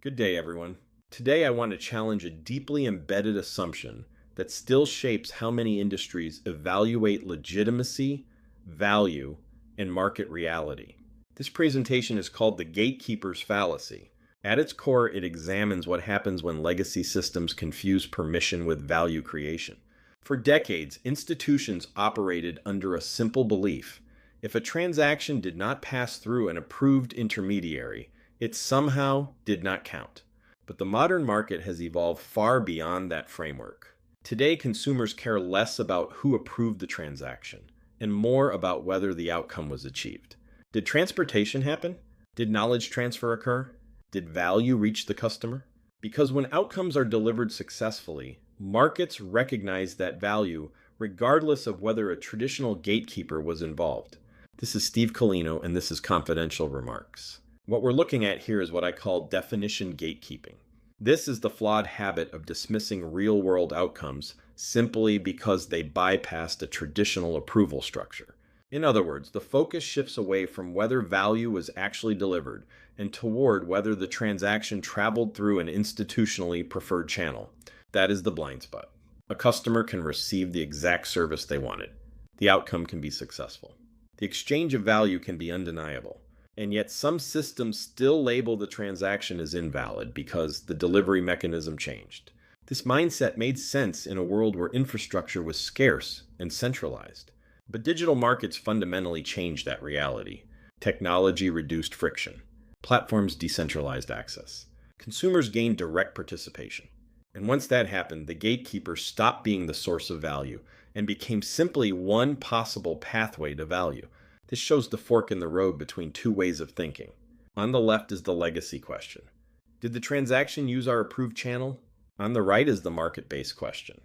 Good day, everyone. Today I want to challenge a deeply embedded assumption that still shapes how many industries evaluate legitimacy, value, and market reality. This presentation is called the Gatekeeper's Fallacy. At its core, it examines what happens when legacy systems confuse permission with value creation. For decades, institutions operated under a simple belief: if a transaction did not pass through an approved intermediary, it somehow did not count. But the modern market has evolved far beyond that framework. Today, consumers care less about who approved the transaction and more about whether the outcome was achieved. Did transportation happen? Did knowledge transfer occur? Did value reach the customer? Because when outcomes are delivered successfully, markets recognize that value regardless of whether a traditional gatekeeper was involved. This is Steve Koleno, and this is Confidential Remarks. What we're looking at here is what I call definition gatekeeping. This is the flawed habit of dismissing real-world outcomes simply because they bypassed a traditional approval structure. In other words, the focus shifts away from whether value was actually delivered and toward whether the transaction traveled through an institutionally preferred channel. That is the blind spot. A customer can receive the exact service they wanted. The outcome can be successful. The exchange of value can be undeniable. And yet some systems still label the transaction as invalid because the delivery mechanism changed. This mindset made sense in a world where infrastructure was scarce and centralized. But digital markets fundamentally changed that reality. Technology reduced friction. Platforms decentralized access. Consumers gained direct participation. And once that happened, the gatekeeper stopped being the source of value and became simply one possible pathway to value. This shows the fork in the road between two ways of thinking. On the left is the legacy question. Did the transaction use our approved channel? On the right is the market-based question.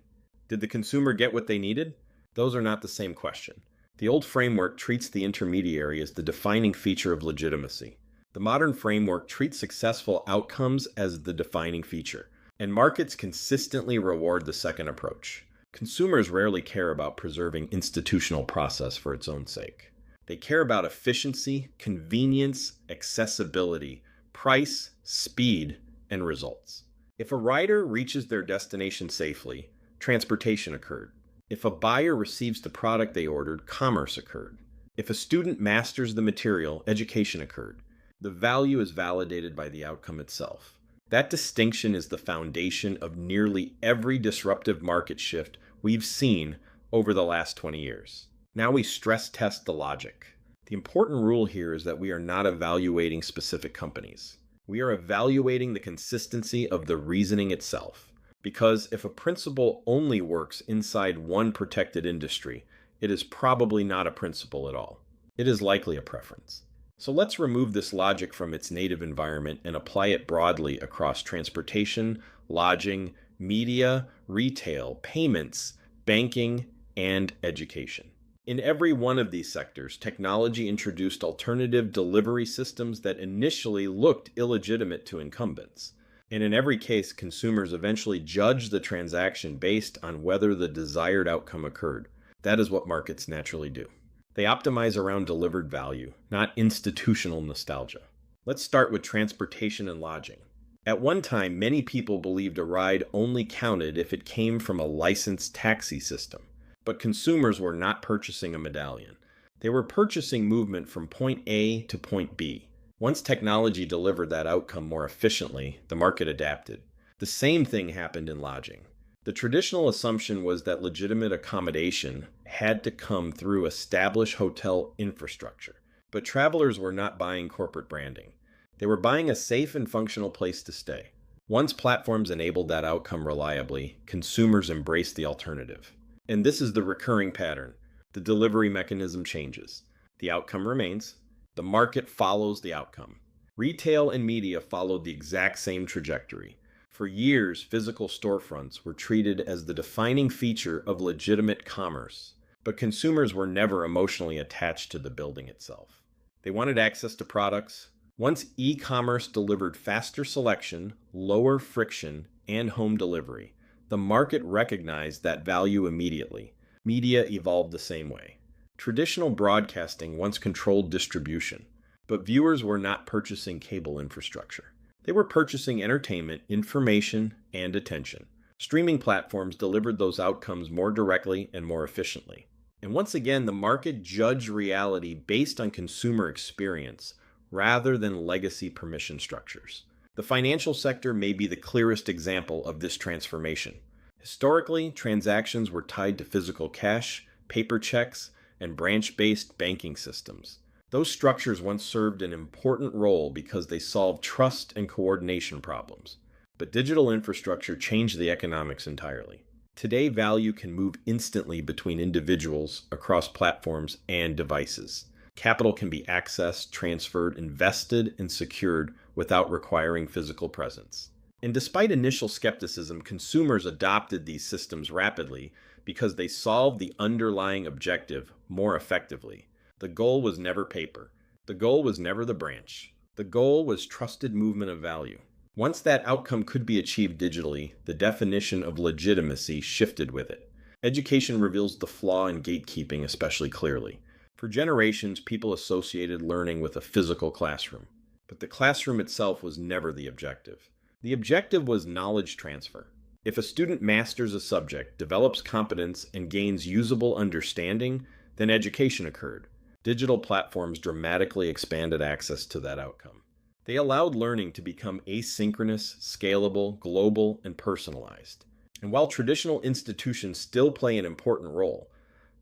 Did the consumer get what they needed? Those are not the same question. The old framework treats the intermediary as the defining feature of legitimacy. The modern framework treats successful outcomes as the defining feature, and markets consistently reward the second approach. Consumers rarely care about preserving institutional process for its own sake. They care about efficiency, convenience, accessibility, price, speed, and results. If a rider reaches their destination safely, transportation occurred. If a buyer receives the product they ordered, commerce occurred. If a student masters the material, education occurred. The value is validated by the outcome itself. That distinction is the foundation of nearly every disruptive market shift we've seen over the last 20 years. Now we stress test the logic. The important rule here is that we are not evaluating specific companies. We are evaluating the consistency of the reasoning itself. Because if a principle only works inside one protected industry, it is probably not a principle at all. It is likely a preference. So let's remove this logic from its native environment and apply it broadly across transportation, lodging, media, retail, payments, banking, and education. In every one of these sectors, technology introduced alternative delivery systems that initially looked illegitimate to incumbents. And in every case, consumers eventually judge the transaction based on whether the desired outcome occurred. That is what markets naturally do. They optimize around delivered value, not institutional nostalgia. Let's start with transportation and lodging. At one time, many people believed a ride only counted if it came from a licensed taxi system. But consumers were not purchasing a medallion. They were purchasing movement from point A to point B. Once technology delivered that outcome more efficiently, the market adapted. The same thing happened in lodging. The traditional assumption was that legitimate accommodation had to come through established hotel infrastructure. But travelers were not buying corporate branding. They were buying a safe and functional place to stay. Once platforms enabled that outcome reliably, consumers embraced the alternative. And this is the recurring pattern. The delivery mechanism changes. The outcome remains. The market follows the outcome. Retail and media followed the exact same trajectory. For years, physical storefronts were treated as the defining feature of legitimate commerce. But consumers were never emotionally attached to the building itself. They wanted access to products. Once e-commerce delivered faster selection, lower friction, and home delivery, the market recognized that value immediately. Media evolved the same way. Traditional broadcasting once controlled distribution, but viewers were not purchasing cable infrastructure. They were purchasing entertainment, information, and attention. Streaming platforms delivered those outcomes more directly and more efficiently. And once again, the market judged reality based on consumer experience rather than legacy permission structures. The financial sector may be the clearest example of this transformation. Historically, transactions were tied to physical cash, paper checks, and branch-based banking systems. Those structures once served an important role because they solved trust and coordination problems. But digital infrastructure changed the economics entirely. Today, value can move instantly between individuals across platforms and devices. Capital can be accessed, transferred, invested, and secured without requiring physical presence. And despite initial skepticism, consumers adopted these systems rapidly because they solved the underlying objective more effectively. The goal was never paper. The goal was never the branch. The goal was trusted movement of value. Once that outcome could be achieved digitally, the definition of legitimacy shifted with it. Education reveals the flaw in gatekeeping especially clearly. For generations, people associated learning with a physical classroom. But the classroom itself was never the objective. The objective was knowledge transfer. If a student masters a subject, develops competence, and gains usable understanding, then education occurred. Digital platforms dramatically expanded access to that outcome. They allowed learning to become asynchronous, scalable, global, and personalized. And while traditional institutions still play an important role,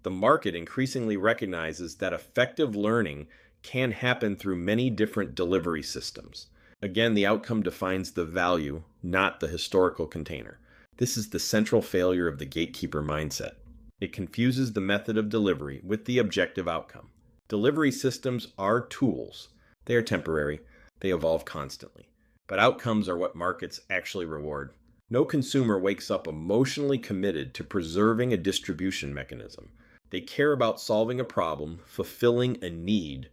the market increasingly recognizes that effective learning can happen through many different delivery systems. Again, the outcome defines the value, not the historical container. This is the central failure of the gatekeeper mindset. It confuses the method of delivery with the objective outcome. Delivery systems are tools. They are temporary. They evolve constantly. But outcomes are what markets actually reward. No consumer wakes up emotionally committed to preserving a distribution mechanism. They care about solving a problem, fulfilling a need,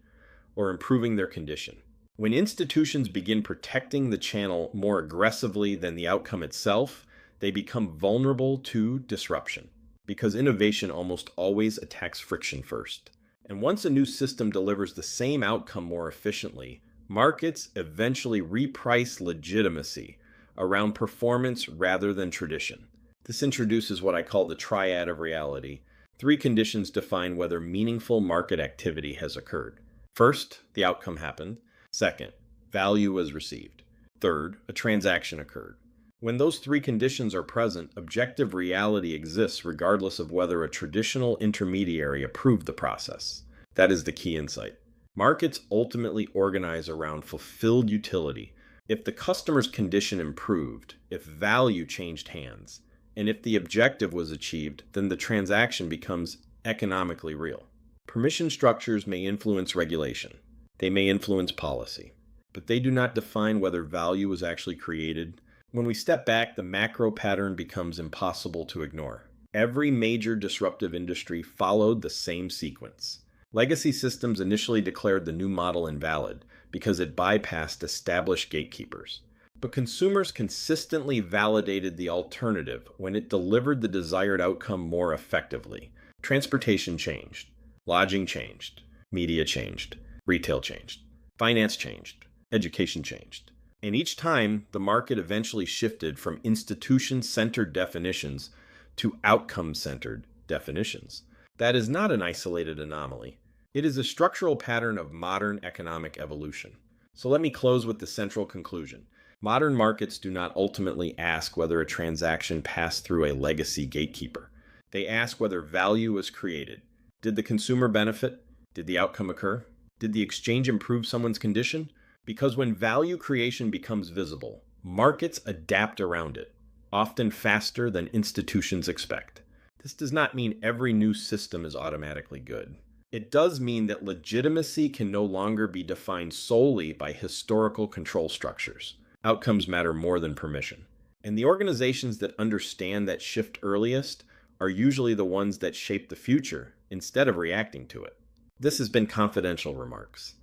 or improving their condition. When institutions begin protecting the channel more aggressively than the outcome itself, they become vulnerable to disruption, because innovation almost always attacks friction first. And once a new system delivers the same outcome more efficiently, markets eventually reprice legitimacy around performance rather than tradition. This introduces what I call the triad of reality. 3 conditions define whether meaningful market activity has occurred. First, the outcome happened. Second, value was received. Third, a transaction occurred. When those 3 conditions are present, objective reality exists regardless of whether a traditional intermediary approved the process. That is the key insight. Markets ultimately organize around fulfilled utility. If the customer's condition improved, if value changed hands, and if the objective was achieved, then the transaction becomes economically real. Permission structures may influence regulation. They may influence policy. But they do not define whether value was actually created. When we step back, the macro pattern becomes impossible to ignore. Every major disruptive industry followed the same sequence. Legacy systems initially declared the new model invalid because it bypassed established gatekeepers. But consumers consistently validated the alternative when it delivered the desired outcome more effectively. Transportation changed. Lodging changed. Media changed. Retail changed. Finance changed. Education changed. And each time, the market eventually shifted from institution-centered definitions to outcome-centered definitions. That is not an isolated anomaly. It is a structural pattern of modern economic evolution. So let me close with the central conclusion. Modern markets do not ultimately ask whether a transaction passed through a legacy gatekeeper. They ask whether value was created. Did the consumer benefit? Did the outcome occur? Did the exchange improve someone's condition? Because when value creation becomes visible, markets adapt around it, often faster than institutions expect. This does not mean every new system is automatically good. It does mean that legitimacy can no longer be defined solely by historical control structures. Outcomes matter more than permission. And the organizations that understand that shift earliest are usually the ones that shape the future instead of reacting to it. This has been Confidential Remarks.